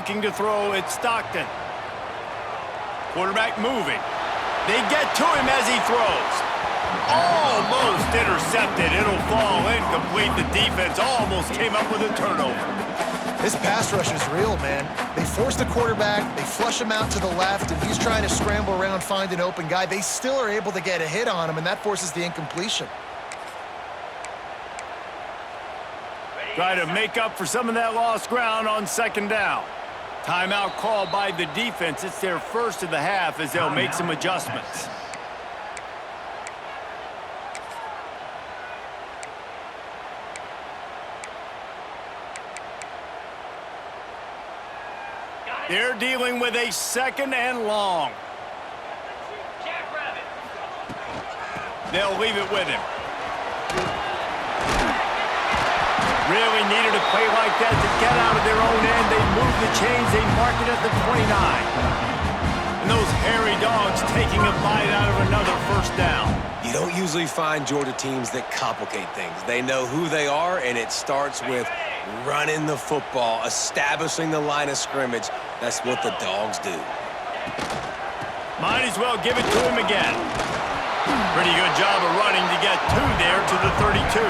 looking to throw. It's Stockton. Quarterback moving. They get to him as he throws. Almost intercepted. It'll fall incomplete. The defense almost came up with a turnover. This pass rush is real, man. They force the quarterback, they flush him out to the left, and he's trying to scramble around, find an open guy. They still are able to get a hit on him, and that forces the incompletion. Try to make up for some of that lost ground on second down. Timeout called by the defense. It's their first of the half as they'll make some adjustments. They're dealing with a second and long. They'll leave it with him. Really needed a play like that to get out of their own end. They move the chains. They mark it at the 29. And those hairy dogs taking a bite out of another first down. You don't usually find Georgia teams that complicate things. They know who they are, and it starts with running the football, establishing the line of scrimmage. That's what the dogs do. Might as well give it to him again. Pretty good job of running to get two there to the 32.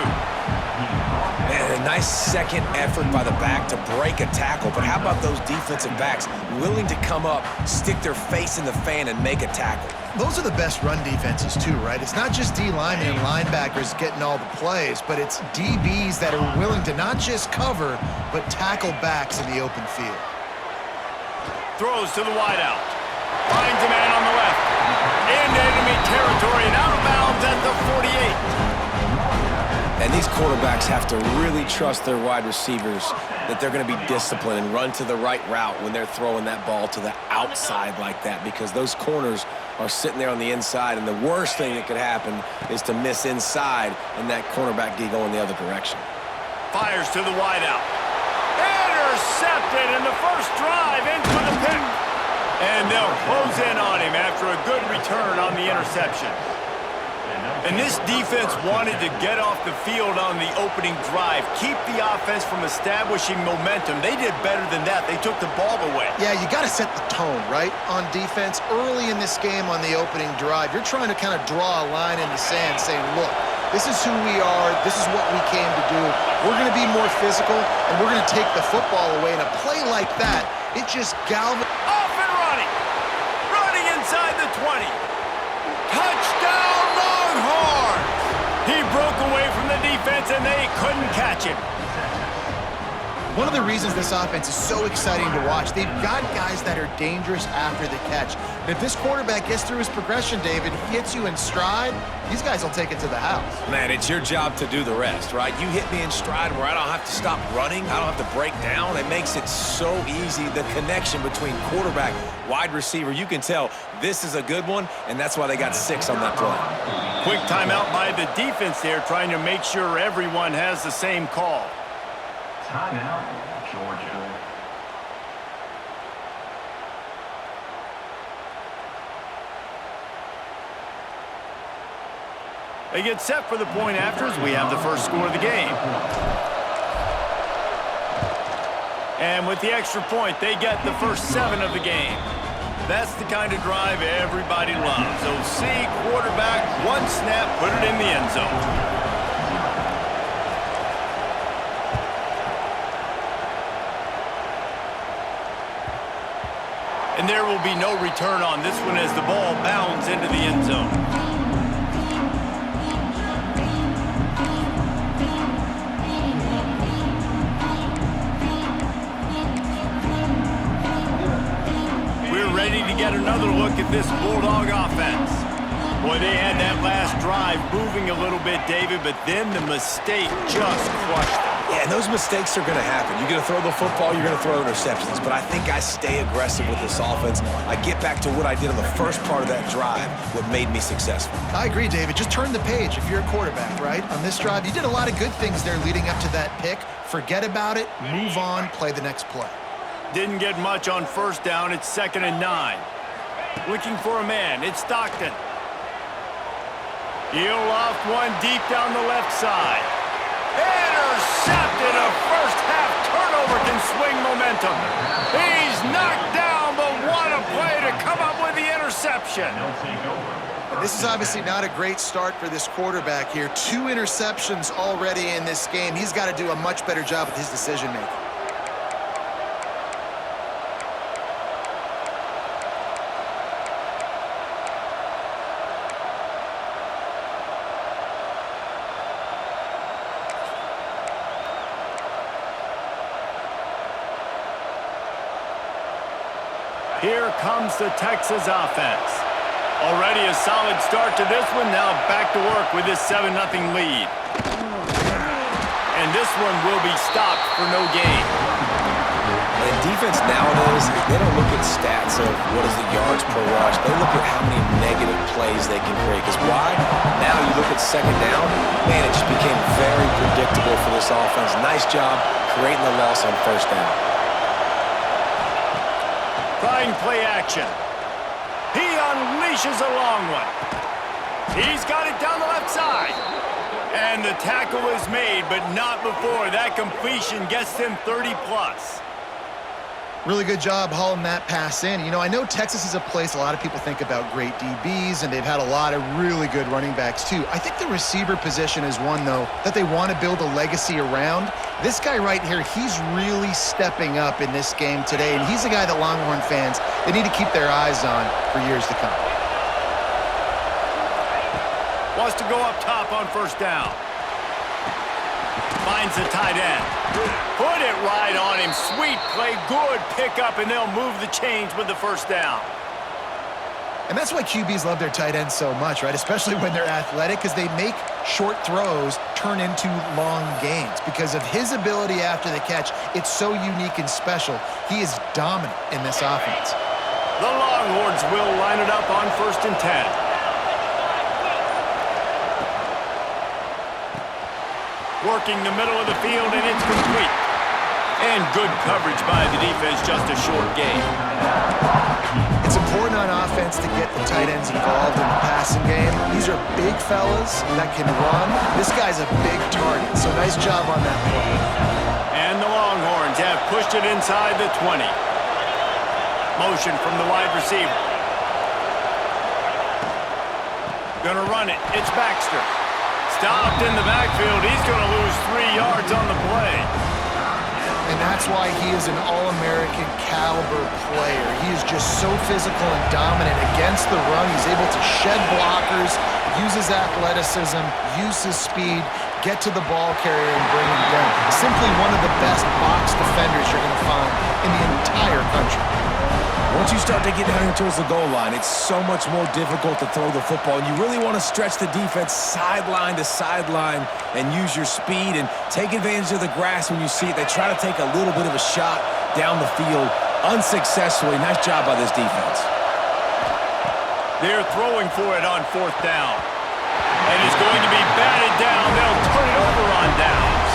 Man, a nice second effort by the back to break a tackle. But how about those defensive backs willing to come up, stick their face in the fan, and make a tackle? Those are the best run defenses, too, right? It's not just D linemen and linebackers getting all the plays, but it's DBs that are willing to not just cover, but tackle backs in the open field. Throws to the wideout. Finds a man on the left. Into enemy territory and out of bounds at the 48. And these quarterbacks have to really trust their wide receivers that they're going to be disciplined and run to the right route when they're throwing that ball to the outside like that, because those corners are sitting there on the inside, and the worst thing that could happen is to miss inside and that cornerback get going the other direction. Fires to the wideout. Intercepted in the first drive into the pick. And they'll close in on him after a good return on the interception. And this defense wanted to get off the field on the opening drive, keep the offense from establishing momentum. They did better than that. They took the ball away. Yeah, you got to set the tone, right, on defense. Early in this game on the opening drive, you're trying to kind of draw a line in the sand saying, look, this is who we are. This is what we came to do. We're going to be more physical, and we're going to take the football away. And a play like that, it just galvanizes. Off and running. Running inside the 20. Touchdown, Longhorns! He broke away from the defense, and they couldn't catch him. One of the reasons this offense is so exciting to watch, they've got guys that are dangerous after the catch. And if this quarterback gets through his progression, David, hits you in stride, these guys will take it to the house. Man, it's your job to do the rest, right? You hit me in stride where I don't have to stop running. I don't have to break down. It makes it so easy. The connection between quarterback, wide receiver, you can tell this is a good one, and that's why they got 6 on that play. Quick timeout by the defense there, trying to make sure everyone has the same call. Timeout, Georgia. They get set for the point afters. We have the first score of the game. And with the extra point, they get the first 7 of the game. That's the kind of drive everybody loves. OC, quarterback, one snap, put it in the end zone. And there will be no return on this one as the ball bounds into the end zone. We're ready to get another look at this Bulldog offense. Boy, they had that last drive moving a little bit, David, but then the mistake just crushed them. Yeah, and those mistakes are going to happen. You're going to throw the football, you're going to throw interceptions. But I think I stay aggressive with this offense. I get back to what I did on the first part of that drive, what made me successful. I agree, David. Just turn the page if you're a quarterback, right? On this drive, you did a lot of good things there leading up to that pick. Forget about it, move on, play the next play. Didn't get much on first down. It's 2nd and 9. Looking for a man. It's Stockton. He'll loft one deep down the left side. Intercepted. A first-half turnover can swing momentum. He's come up with the interception. They'll take over. This is obviously not a great start for this quarterback here. 2 interceptions already in this game. He's got to do a much better job with his decision-making. Here comes the Texas offense. Already a solid start to this one. Now back to work with this 7-0 lead. And this one will be stopped for no gain. And defense nowadays, they don't look at stats of what is the yards per rush. They look at how many negative plays they can create. Because why? Now you look at second down, man, it just became very predictable for this offense. Nice job creating the loss on first down. Trying play action. He unleashes a long one. He's got it down the left side. And the tackle is made, but not before that completion gets them 30+. Really good job hauling that pass in. You know, I know Texas is a place a lot of people think about great DBs, and they've had a lot of really good running backs too. I think the receiver position is one, though, that they want to build a legacy around. This guy right here, he's really stepping up in this game today, and he's a guy that Longhorn fans, they need to keep their eyes on for years to come. Wants to go up top on first down. Finds the tight end. Put it right on him. Sweet play, good pickup, and they'll move the chains with the first down. And that's why QBs love their tight ends so much, right? Especially when they're athletic, because they make short throws turn into long gains. Because of his ability after the catch, it's so unique and special. He is dominant in this offense. The Longhorns will line it up on 1st and 10. Working the middle of the field, and it's complete. And good coverage by the defense, just a short gain. It's important on offense to get the tight ends involved in the passing game. These are big fellas that can run. This guy's a big target, so nice job on that play. And the Longhorns have pushed it inside the 20. Motion from the wide receiver. Gonna run it. It's Baxter. Stopped in the backfield. He's going to lose 3 yards on the play. And that's why he is an All-American caliber player. He is just so physical and dominant against the run. He's able to shed blockers, use his athleticism, use his speed, get to the ball carrier and bring him down. Simply one of the best box defenders you're going to find in the entire country. Once you start to get down here towards the goal line, it's so much more difficult to throw the football, and you really want to stretch the defense sideline to sideline and use your speed and take advantage of the grass when you see it. They try to take a little bit of a shot down the field unsuccessfully. Nice job by this defense. They're throwing for it on 4th down. And it's going to be batted down. They'll turn it over on downs.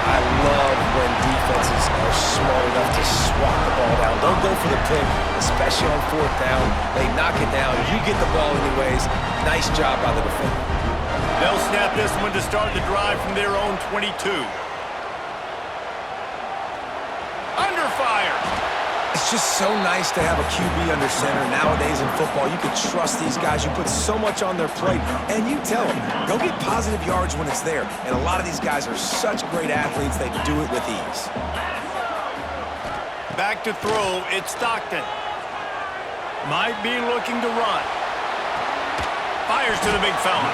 I love when defenses are smart enough to swat the ball down. Don't go for the pick, especially on 4th down. They knock it down. You get the ball anyways. Nice job by the defender. They'll snap this one to start the drive from their own 22. Under fire. It's just so nice to have a QB under center. Nowadays in football, you can trust these guys. You put so much on their plate, and you tell them, go get positive yards when it's there. And a lot of these guys are such great athletes, they do it with ease. Back to throw, it's Stockton. Might be looking to run. Fires to the big fella.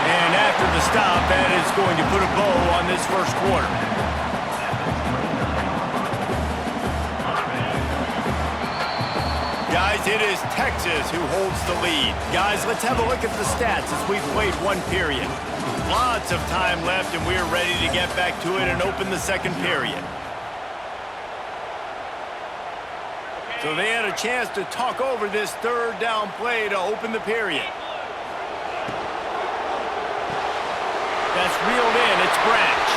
And after the stop, that is going to put a bow on this first quarter. Guys, it is Texas who holds the lead. Guys, let's have a look at the stats as we've played 1 period. Lots of time left, and we're ready to get back to it and open the 2nd period. So they had a chance to talk over this 3rd down play to open the period. That's reeled in. It's Branch.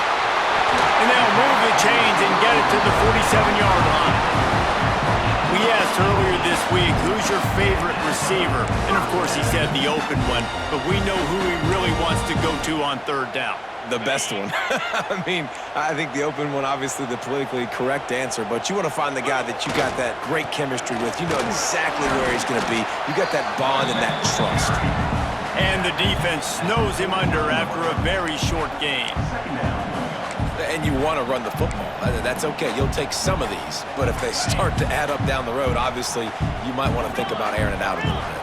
And they'll move the chains and get it to the 47-yard line. We asked asked earlier this week, who's your favorite receiver? And of course he said the open one, but we know who he really wants to go to on third down. The best one. I mean, I think the open one, obviously the politically correct answer, but you want to find the guy that you got that great chemistry with. You know exactly where he's going to be. You got that bond and that trust. And the defense snows him under after a very short game. And you want to run the football. That's okay. You'll take some of these. But if they start to add up down the road, obviously, you might want to think about airing it out a little bit.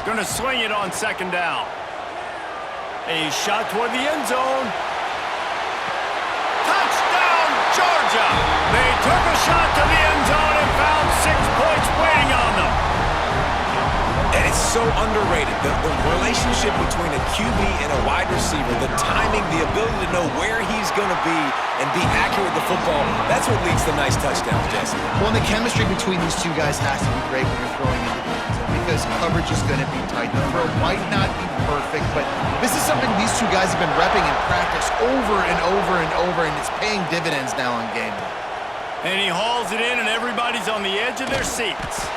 Going to swing it on second down. A shot toward the end zone. Touchdown, Georgia! They took a shot to the end zone and found 6 points waiting on them. And it's so underrated. The relationship between a QB and a wide receiver, the timing, the ability to know where he's going to be and be accurate with the football, that's what leads to nice touchdowns, Jesse. Well, and the chemistry between these two guys has to be great when you're throwing into the end zone because coverage is going to be tight. The throw might not be perfect, but this is something these two guys have been repping in practice over and over and over, and it's paying dividends now on game day. And he hauls it in, and everybody's on the edge of their seats.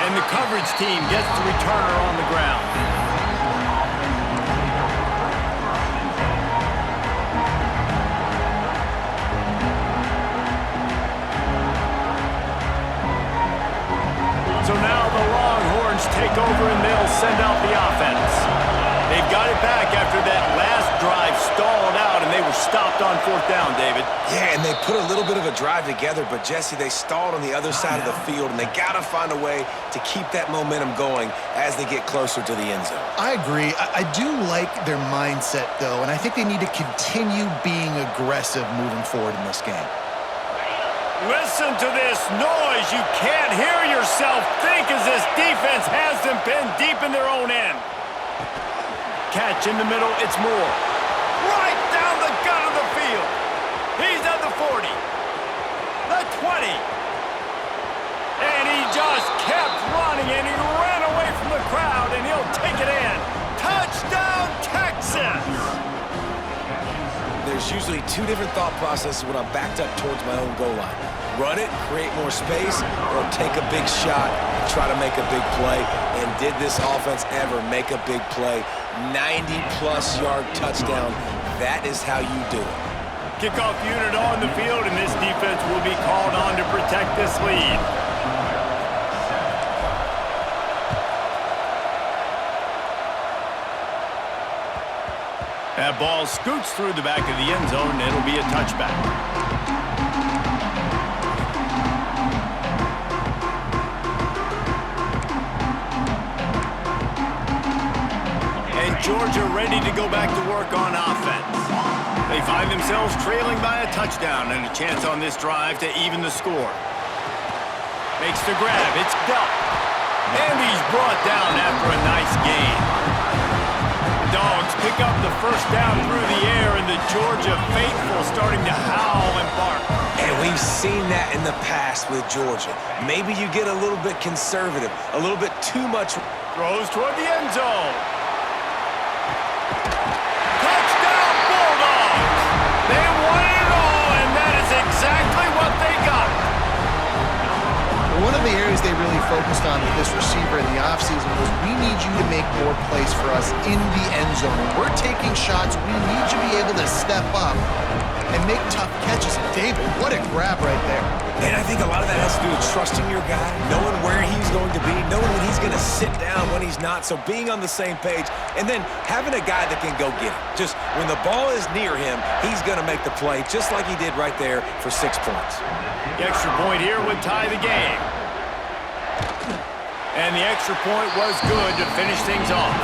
And the coverage team gets the returner on the ground. So now the Longhorns take over, and they'll send out the offense. They've got it back after that last drive stalled out, and they were stopped on fourth down, David. Yeah, and they put a little bit of a drive together, but, Jesse, they stalled on the other side of the field, and they got to find a way to keep that momentum going as they get closer to the end zone. I agree. I do like their mindset, though, and I think they need to continue being aggressive moving forward in this game. Listen to this noise. You can't hear yourself think as this defense has them pinned deep in their own end. Catch in the middle, it's Moore. Right down the gut of the field. He's at the 40, the 20. And he just kept running, and he ran away from the crowd, and he'll take it in. Touchdown, Texas! There's usually two different thought processes when I'm backed up towards my own goal line. Run it, create more space, or take a big shot and try to make a big play. And did this offense ever make a big play? 90-plus yard touchdown. That is how you do it. Kickoff unit on the field, and this defense will be called on to protect this lead. That ball scoots through the back of the end zone, and it'll be a touchback. And Georgia ready to go back to work on offense. They find themselves trailing by a touchdown and a chance on this drive to even the score. Makes the grab. It's Delp. And he's brought down after a nice gain. Dogs pick up the first down through the air, and the Georgia faithful starting to howl and bark. And we've seen that in the past with Georgia. Maybe you get a little bit conservative, a little bit too much. Throws toward the end zone. Touchdown, Bulldogs! They won it all, and that is exactly what they got. One of the areas they really focused on with this receiver in the offseason was we need you to make more plays for us in the end zone. When we're taking shots, we need you to be able to step up and make tough catches. And David, what a grab right there. And I think a lot of that has to do with trusting your guy, knowing where he's going to be, knowing when he's going to sit down, when he's not, so being on the same page, and then having a guy that can go get it. Just when the ball is near him, he's going to make the play, just like he did right there for 6 points. The extra point here would tie the game. And the extra point was good to finish things off.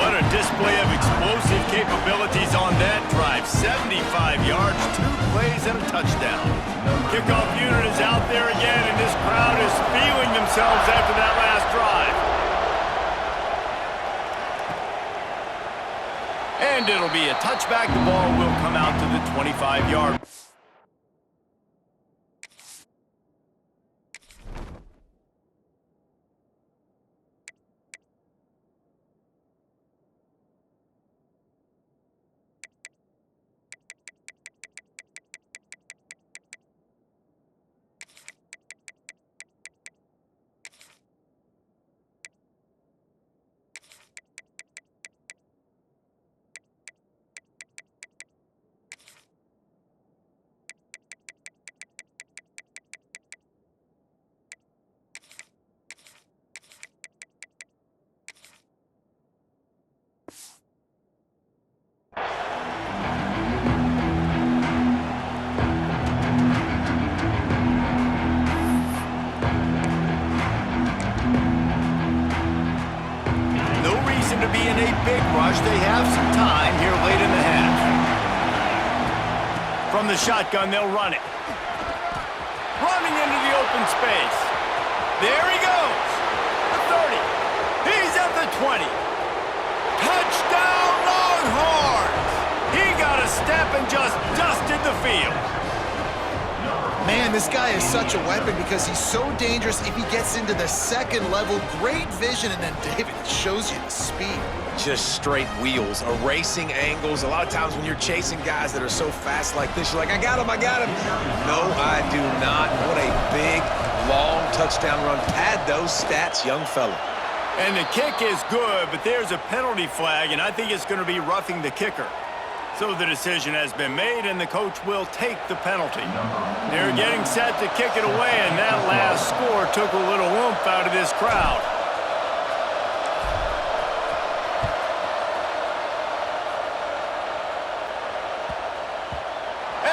What a display of explosive capabilities on that drive. 75 yards, 2 plays, and a touchdown. Kickoff unit is out there again, and this crowd is feeling themselves after that last drive. And it'll be a touchback. The ball will come out to the 25-yard. them to be in a big rush. They have some time here late in the half. From the shotgun, they'll run it. Running into the open space. There he goes. The 30. He's at the 20. Touchdown, Longhorns! He got a step and just dusted the field. Man, this guy is such a weapon because he's so dangerous if he gets into the second level. Great vision, and then David shows you the speed. Just straight wheels, erasing angles. A lot of times when you're chasing guys that are so fast like this, you're like, I got him. No, I do not. What a big, long touchdown run. Pad those stats, young fella. And the kick is good, but there's a penalty flag, and I think it's going to be roughing the kicker. So the decision has been made, and the coach will take the penalty. They're getting set to kick it away, and that last score took a little oomph out of this crowd.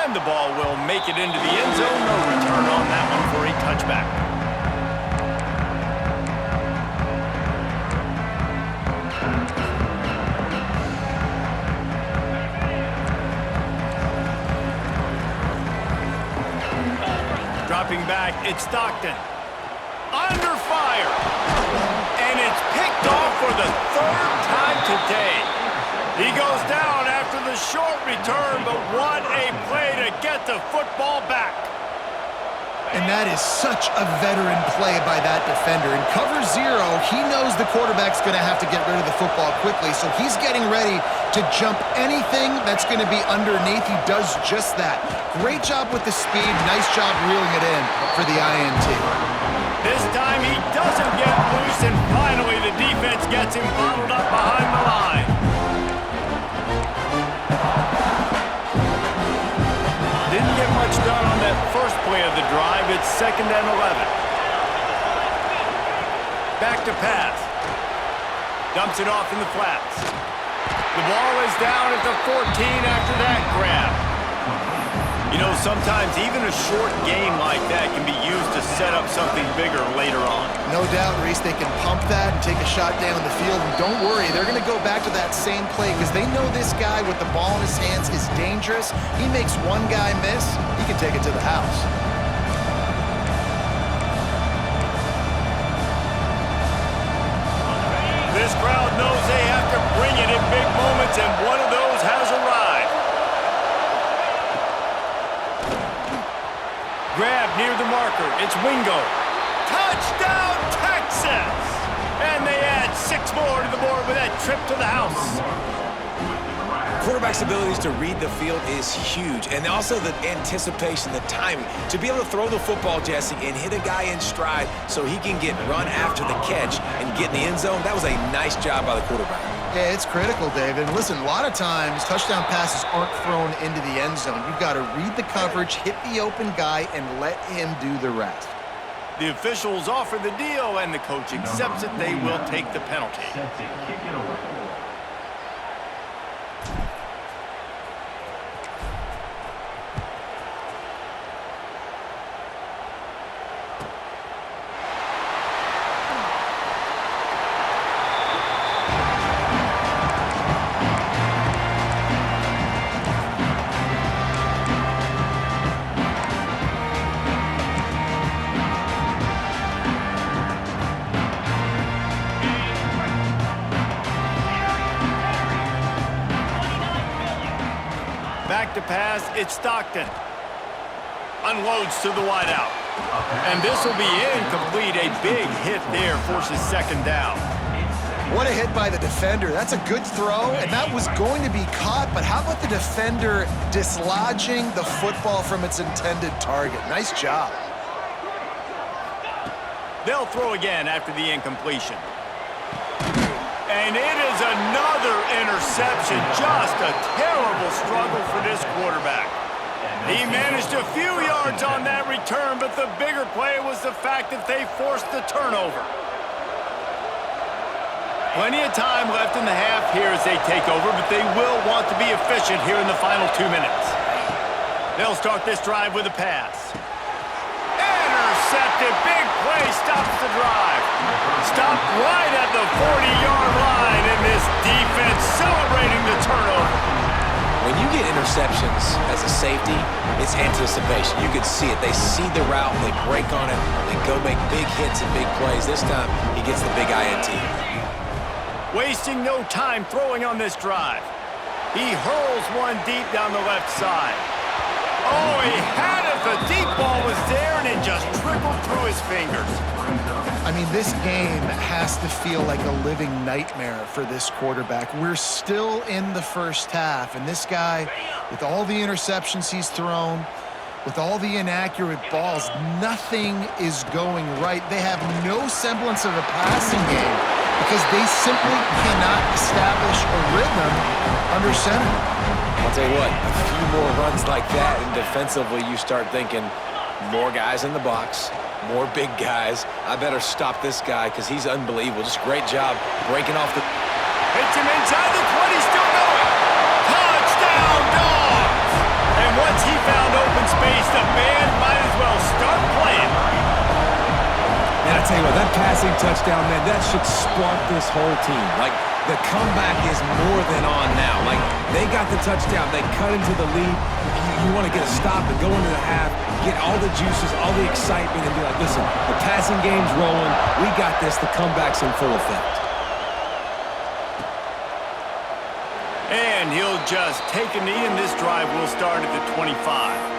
And the ball will make it into the end zone. No return on that one for a touchback. Dropping back, it's Stockton. Under fire. And it's picked off for the third time today. He goes down after the short return, but what a play to get the football back. And that is such a veteran play by that defender. In cover zero, he knows the quarterback's going to have to get rid of the football quickly, so he's getting ready to jump anything that's going to be underneath. He does just that. Great job with the speed. Nice job reeling it in for the INT. This time he doesn't get loose, and finally the defense gets him bottled up behind the line. Didn't get much done on that first play of the drive. It's 2nd and 11. Back to pass. Dumps it off in the flats. The ball is down at the 14 after that grab. You know, sometimes even a short game like that can be used to set up something bigger later on. No doubt, Reese, they can pump that and take a shot down the field. And don't worry, they're going to go back to that same play because they know this guy with the ball in his hands is dangerous. He makes one guy miss, he can take it to the house. This crowd knows they have to bring it in big moments, and one of those has arrived. Grab near the marker. It's Wingo. Touchdown, Texas! And they add 6 more to the board with that trip to the house. Quarterback's abilities to read the field is huge, and also the anticipation, the timing. To be able to throw the football, Jesse, and hit a guy in stride so he can get run after the catch and get in the end zone, that was a nice job by the quarterback. Yeah, it's critical, David. Listen, a lot of times touchdown passes aren't thrown into the end zone. You've got to read the coverage, hit the open guy, and let him do the rest. The officials offer the deal, and the coach accepts it. They will take the penalty. Set to kick it away. Back to pass, it's Stockton. Unloads to the wideout. And this will be incomplete. A big hit there forces 2nd down. What a hit by the defender. That's a good throw, and that was going to be caught, but how about the defender dislodging the football from its intended target? Nice job. They'll throw again after the incompletion. And it is another interception. Just a terrible struggle for this quarterback. He managed a few yards on that return, but the bigger play was the fact that they forced the turnover. Plenty of time left in the half here as they take over, but they will want to be efficient here in the final 2 minutes. They'll start this drive with a pass. Intercepted. Big play stops the drive. Stopped right at the 40-yard line, and this safety, it's anticipation. You can see it. They see the route, they break on it, they go make big hits and big plays. This time, he gets the big INT. Wasting no time throwing on this drive. He hurls one deep down the left side. Oh, he had it. The deep ball was there, and it just trickled through his fingers. I mean, this game has to feel like a living nightmare for this quarterback. We're still in the first half, and this guy, with all the interceptions he's thrown, with all the inaccurate balls, nothing is going right. They have no semblance of a passing game because they simply cannot establish a rhythm under center. I'll tell you what, a few more runs like that, and defensively you start thinking more guys in the box, more big guys. I better stop this guy because he's unbelievable. Just great job breaking off the... Hits him inside the 20, still going. Touchdown, Dogs! And once he found open space, the band might as well start playing. And I tell you what, that passing touchdown, man, that should spark this whole team. Like, the comeback is more than on now. Like, they got the touchdown. They cut into the lead. You want to get a stop and go into the half, get all the juices, all the excitement, and be like, listen, the passing game's rolling. We got this. The comeback's in full effect. And he'll just take a knee, and this drive will start at the 25.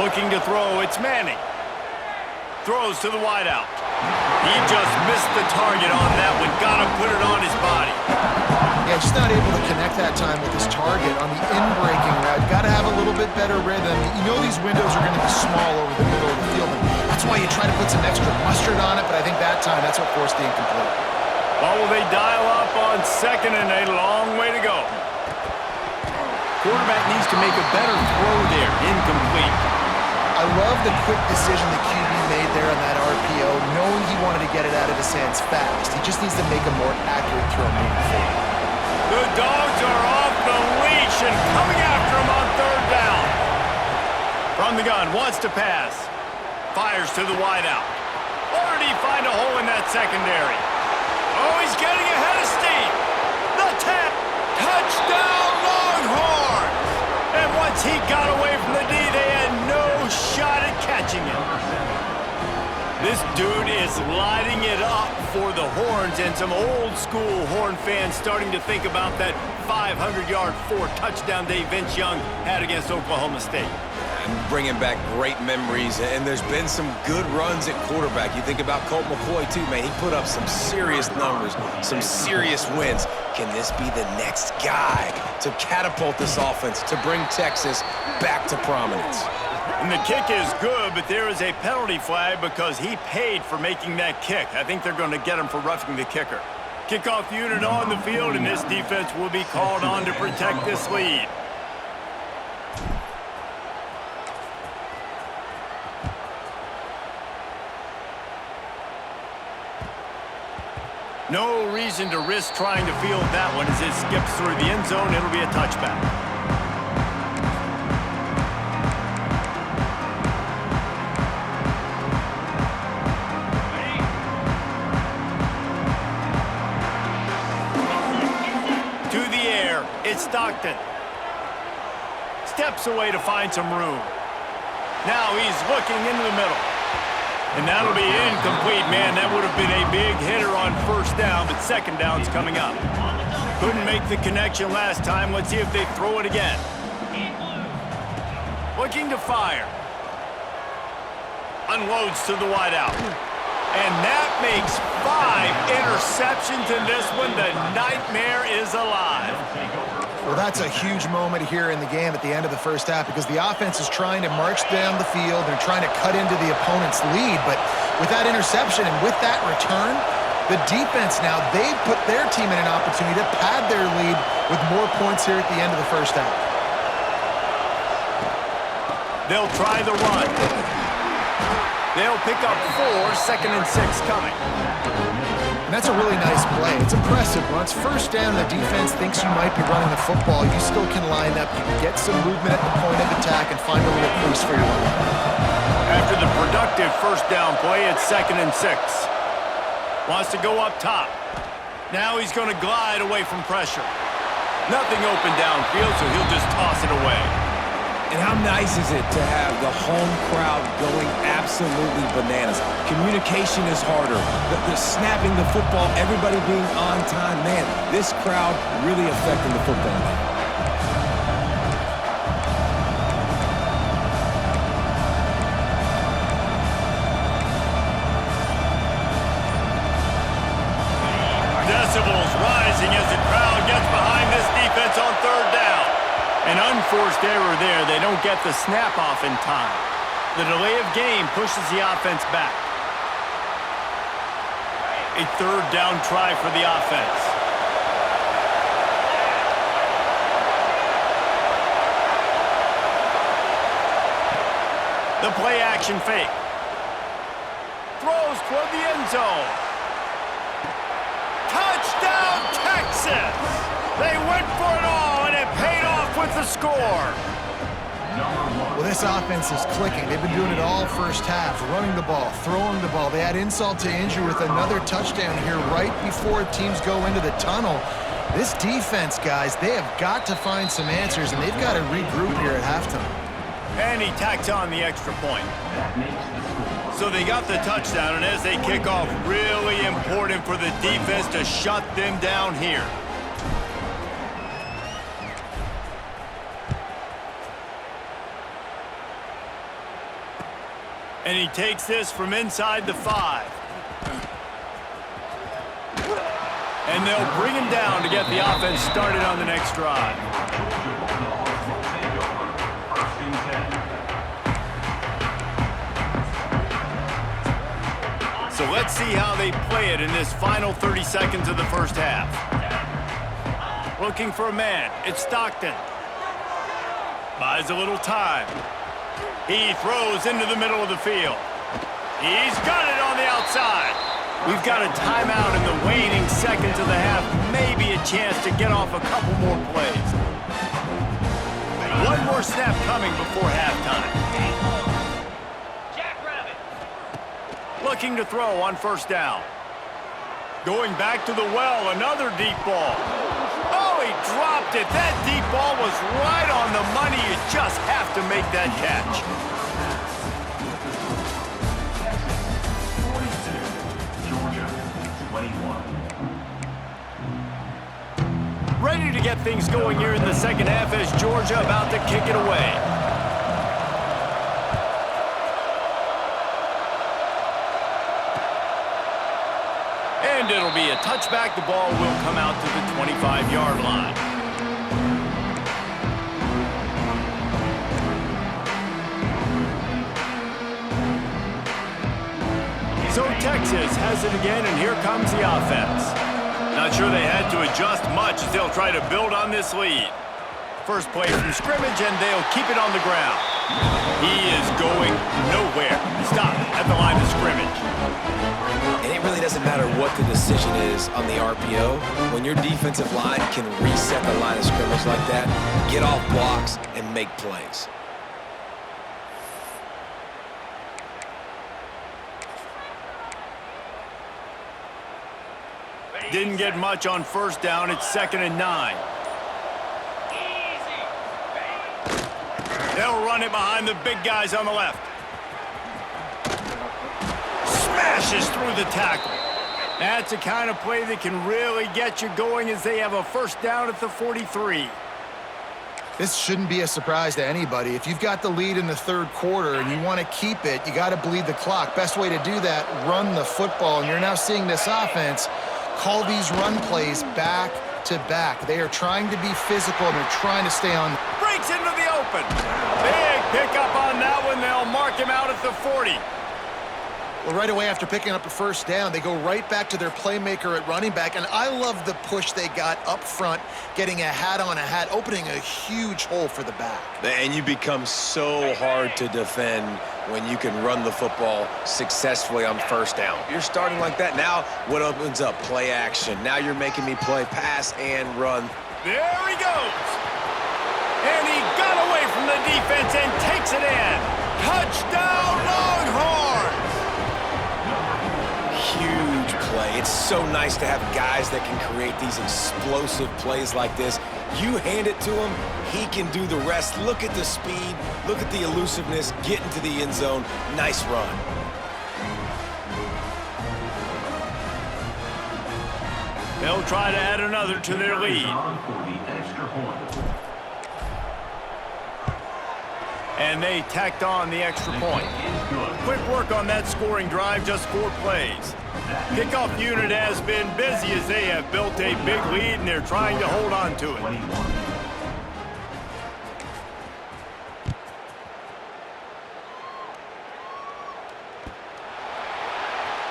Looking to throw, it's Manning. Throws to the wideout. He just missed the target on that one. Gotta put it on his body. Yeah, just not able to connect that time with his target on the in-breaking route. Gotta have a little bit better rhythm. You know these windows are gonna be small over the middle of the field. And that's why you try to put some extra mustard on it, but I think that time, that's what forced the incomplete. Well, will they dial up on second and a long way to go? Quarterback needs to make a better throw there. Incomplete. I love the quick decision the QB made there on that RPO, knowing he wanted to get it out of his hands fast. He just needs to make a more accurate throw moving forward. The Dogs are off the leash and coming after him on third down. From the gun, wants to pass. Fires to the wideout. Or did he find a hole in that secondary? Oh, he's getting ahead of steam. The tap. Touchdown, Longhorns! And once he got away from the D, they had no shot at catching him. This dude is lighting it up for the Horns, and some old-school Horn fans starting to think about that 500-yard, 4-touchdown day Vince Young had against Oklahoma State. And bringing back great memories, and there's been some good runs at quarterback. You think about Colt McCoy, too, man. He put up some serious numbers, some serious wins. Can this be the next guy to catapult this offense, to bring Texas back to prominence? And the kick is good, but there is a penalty flag because he paid for making that kick. I think they're going to get him for roughing the kicker. Kickoff unit on the field, and this defense will be called on to protect this lead. No reason to risk trying to field that one as it skips through the end zone. It'll be a touchback. To the air, it's Stockton. Steps away to find some room. Now he's looking into the middle. And that'll be incomplete, man. That would have been a big hitter on first down, but second down's coming up. Couldn't make the connection last time. Let's see if they throw it again. Looking to fire. Unloads to the wideout. And that makes 5 interceptions in this one. The nightmare is alive. Well, that's a huge moment here in the game at the end of the first half because the offense is trying to march down the field. They're trying to cut into the opponent's lead. But with that interception and with that return, the defense now, they've put their team in an opportunity to pad their lead with more points here at the end of the first half. They'll try the run. They'll pick up 4, 2nd and 6 coming. And that's a really nice play. It's impressive. Once first down, the defense thinks you might be running the football. You still can line up. You can get some movement at the point of attack and find a little crease for your running back. After the productive first down play, it's 2nd and 6. Wants to go up top. Now he's going to glide away from pressure. Nothing open downfield, so he'll just toss it away. And how nice is it to have the home crowd going absolutely bananas? Communication is harder. The snapping the football, everybody being on time. Man, this crowd really affecting the football game. Decibels rising as the crowd gets behind this defense on 3rd down. An unforced error there. They don't get the snap off in time. The delay of game pushes the offense back. A 3rd down try for the offense. The play action fake. Throws toward the end zone. Touchdown, Texas! They went for it all, and it paid off with the score. Well, this offense is clicking. They've been doing it all first half, running the ball, throwing the ball. They had insult to injury with another touchdown here right before teams go into the tunnel. This defense, guys, they have got to find some answers, and they've got to regroup here at halftime. And he tacks on the extra point. So they got the touchdown, and as they kick off, really important for the defense to shut them down here. And he takes this from inside the 5. And they'll bring him down to get the offense started on the next drive. So let's see how they play it in this final 30 seconds of the first half. Looking for a man. It's Stockton. Buys a little time. He throws into the middle of the field. He's got it on the outside. We've got a timeout in the waning seconds of the half. Maybe a chance to get off a couple more plays. One more snap coming before halftime. Looking to throw on first down. Going back to the well, another deep ball. Oh, he dropped it. That deep ball was right on the money. You just have to make that catch. Georgia, 21. Ready to get things going here in the second half as Georgia about to kick it away. And it'll be a touchback. The ball will come out to the 25-yard line. So Texas has it again, and here comes the offense. Not sure they had to adjust much as they'll try to build on this lead. First play from scrimmage, and they'll keep it on the ground. He is going nowhere. Stop at the line of scrimmage. And it really doesn't matter what the decision is on the RPO. When your defensive line can reset the line of scrimmage like that, get off blocks and make plays. Didn't get much on first down. It's 2nd and 9. They'll run it behind the big guys on the left. Smashes through the tackle. That's the kind of play that can really get you going as they have a first down at the 43. This shouldn't be a surprise to anybody. If you've got the lead in the third quarter and you want to keep it, you got to bleed the clock. Best way to do that, run the football. And you're now seeing this offense call these run plays back to back. They are trying to be physical and they're trying to stay on. Breaks into the open. Big pickup on that one. They'll mark him out at the 40. Well, right away after picking up a first down, they go right back to their playmaker at running back, and I love the push they got up front, getting a hat on a hat, opening a huge hole for the back. And you become so hard to defend when you can run the football successfully on first down. You're starting like that. Now what opens up? Play action. Now you're making me play pass and run. There he goes. And he got away from the defense and takes it in. Touchdown, Longhorns! Huge play. It's so nice to have guys that can create these explosive plays like this. You hand it to him, he can do the rest. Look at the speed, look at the elusiveness, get into the end zone. Nice run. They'll try to add another to their lead. And they tacked on the extra point. Quick work on that scoring drive, just 4 plays. Kickoff unit has been busy as they have built a big lead and they're trying to hold on to it.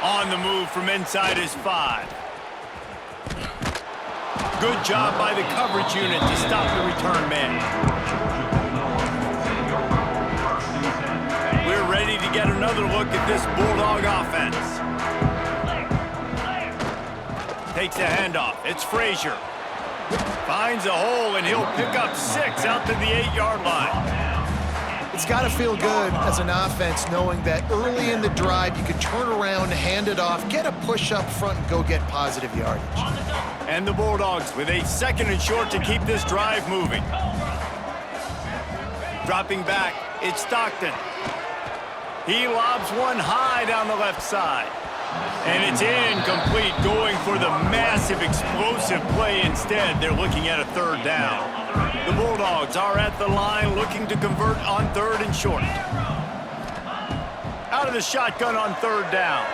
On the move from inside his 5. Good job by the coverage unit to stop the return man. We're ready to get another look at this Bulldog offense. Takes a handoff. It's Frazier. Finds a hole, and he'll pick up 6 out to the 8-yard line. It's got to feel good as an offense knowing that early in the drive you could turn around, hand it off, get a push up front, and go get positive yardage. And the Bulldogs with a 2nd and short to keep this drive moving. Dropping back, it's Stockton. He lobs one high down the left side. And it's incomplete, going for the massive explosive play instead. They're looking at a 3rd down. The Bulldogs are at the line looking to convert on 3rd and short. Out of the shotgun on 3rd down.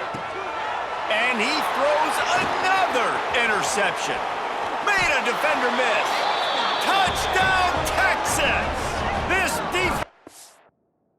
And he throws another interception. Made a defender miss. Touchdown, Texas! This defense